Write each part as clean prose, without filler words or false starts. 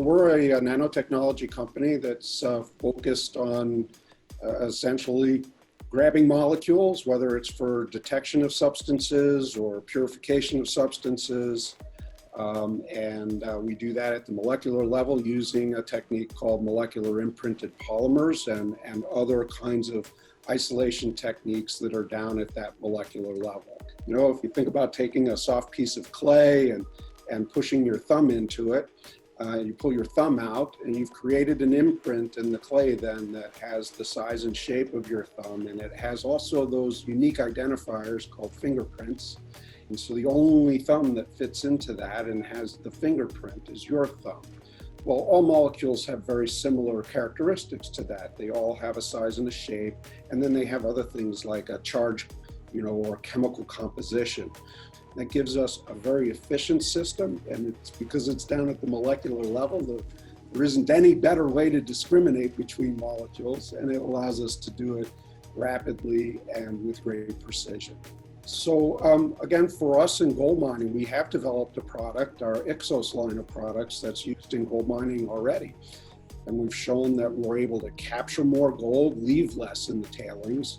we're a nanotechnology company that's focused on essentially grabbing molecules, whether it's for detection of substances or purification of substances. We do that at the molecular level using a technique called molecular imprinted polymers and other kinds of isolation techniques that are down at that molecular level. You know, if you think about taking a soft piece of clay and pushing your thumb into it, you pull your thumb out and you've created an imprint in the clay then that has the size and shape of your thumb, and it has also those unique identifiers called fingerprints. And so the only thumb that fits into that and has the fingerprint is your thumb. Well, all molecules have very similar characteristics to that. They all have a size and a shape, and then they have other things like a charge, or chemical composition. That gives us a very efficient system, and it's because it's down at the molecular level. There isn't any better way to discriminate between molecules, and it allows us to do it rapidly and with great precision. So again, for us in gold mining, we have developed a product, our Ixos line of products, that's used in gold mining already. And we've shown that we're able to capture more gold, leave less in the tailings,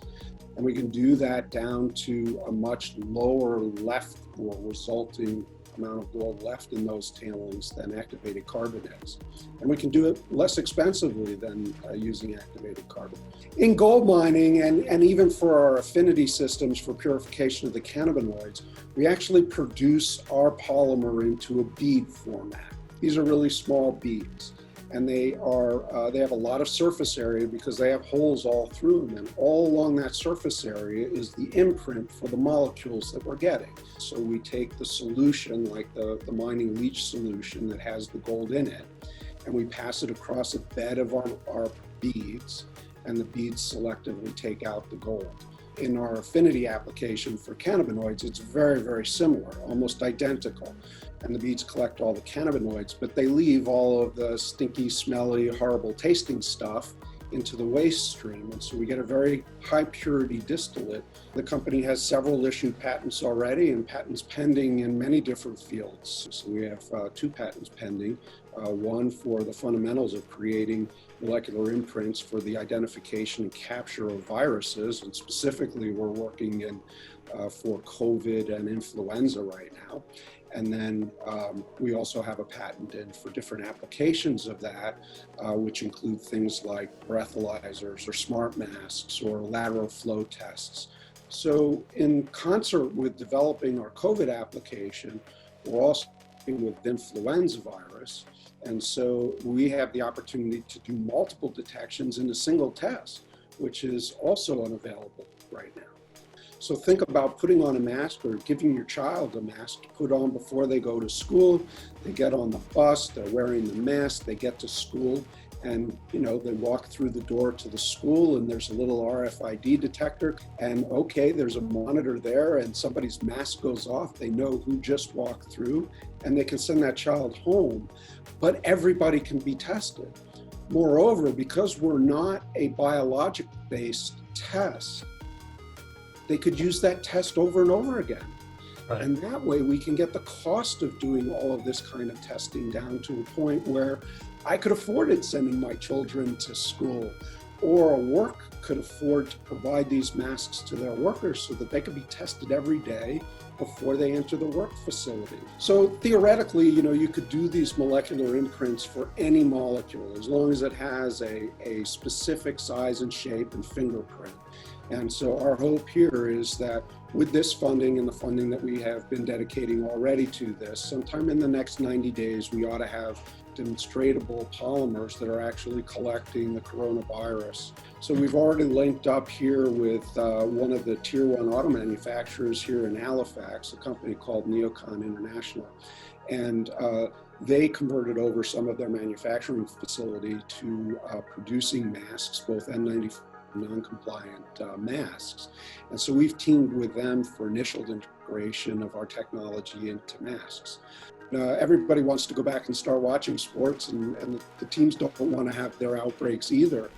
and we can do that down to a much lower left or resulting amount of gold left in those tailings than activated carbon is. And we can do it less expensively than using activated carbon. In gold mining and even for our affinity systems for purification of the cannabinoids, we actually produce our polymer into a bead format. These are really small beads, and they have a lot of surface area because they have holes all through them, and all along that surface area is the imprint for the molecules that we're getting. So we take the solution, like the mining leach solution that has the gold in it, and we pass it across a bed of our beads, and the beads selectively take out the gold. In our affinity application for cannabinoids, it's very, very similar, almost identical. And the beads collect all the cannabinoids, but they leave all of the stinky, smelly, horrible tasting stuff into the waste stream. And so we get a very high purity distillate. The company has several issued patents already and patents pending in many different fields. So we have 2 patents pending, one for the fundamentals of creating molecular imprints for the identification and capture of viruses. And specifically, we're working in for COVID and influenza right now. And then we also have a patent in for different applications of that, which include things like breathalyzers or smart masks or lateral flow tests. So in concert with developing our COVID application, we're also working with influenza virus. And so we have the opportunity to do multiple detections in a single test, which is also unavailable right now. So think about putting on a mask or giving your child a mask to put on before they go to school. They get on the bus, they're wearing the mask, they get to school, and they walk through the door to the school and there's a little RFID detector, and okay, there's a monitor there and somebody's mask goes off. They know who just walked through and they can send that child home, but everybody can be tested. Moreover, because we're not a biologic-based test, they could use that test over and over again. Right. And that way we can get the cost of doing all of this kind of testing down to a point where I could afford it sending my children to school, or a work could afford to provide these masks to their workers so that they could be tested every day before they enter the work facility. So theoretically, you could do these molecular imprints for any molecule as long as it has a specific size and shape and fingerprint. And so our hope here is that with this funding and the funding that we have been dedicating already to this, sometime in the next 90 days, we ought to have demonstratable polymers that are actually collecting the coronavirus. So we've already linked up here with one of the tier 1 auto manufacturers here in Halifax, a company called Neocon International. And they converted over some of their manufacturing facility to producing masks, both N95 non-compliant masks. And so we've teamed with them for initial integration of our technology into masks. Everybody wants to go back and start watching sports, and the teams don't want to have their outbreaks either.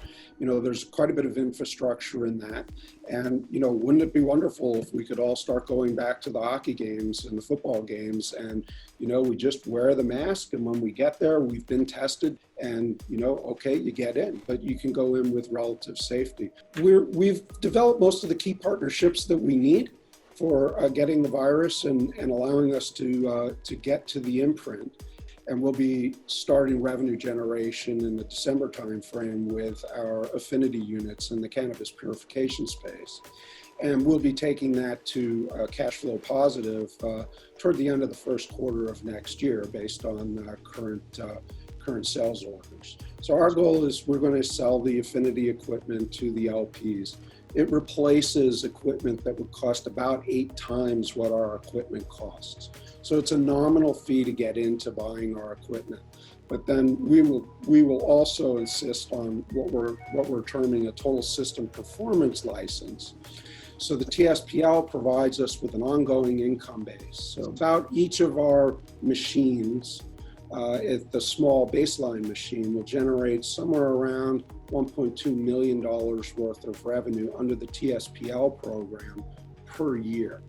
there's quite a bit of infrastructure in that. And, wouldn't it be wonderful if we could all start going back to the hockey games and the football games and, we just wear the mask, and when we get there, we've been tested and, okay, you get in, but you can go in with relative safety. We've developed most of the key partnerships that we need for getting the virus and allowing us to get to the imprint. And we'll be starting revenue generation in the December timeframe with our affinity units in the cannabis purification space. And we'll be taking that to cash flow positive toward the end of the first quarter of next year based on current sales orders. So our goal is we're going to sell the affinity equipment to the LPs. It replaces equipment that would cost about 8 times what our equipment costs. So it's a nominal fee to get into buying our equipment. But then we will also insist on what we're terming a total system performance license. So the TSPL provides us with an ongoing income base. So about each of our machines, the small baseline machine will generate somewhere around $1.2 million worth of revenue under the TSPL program per year.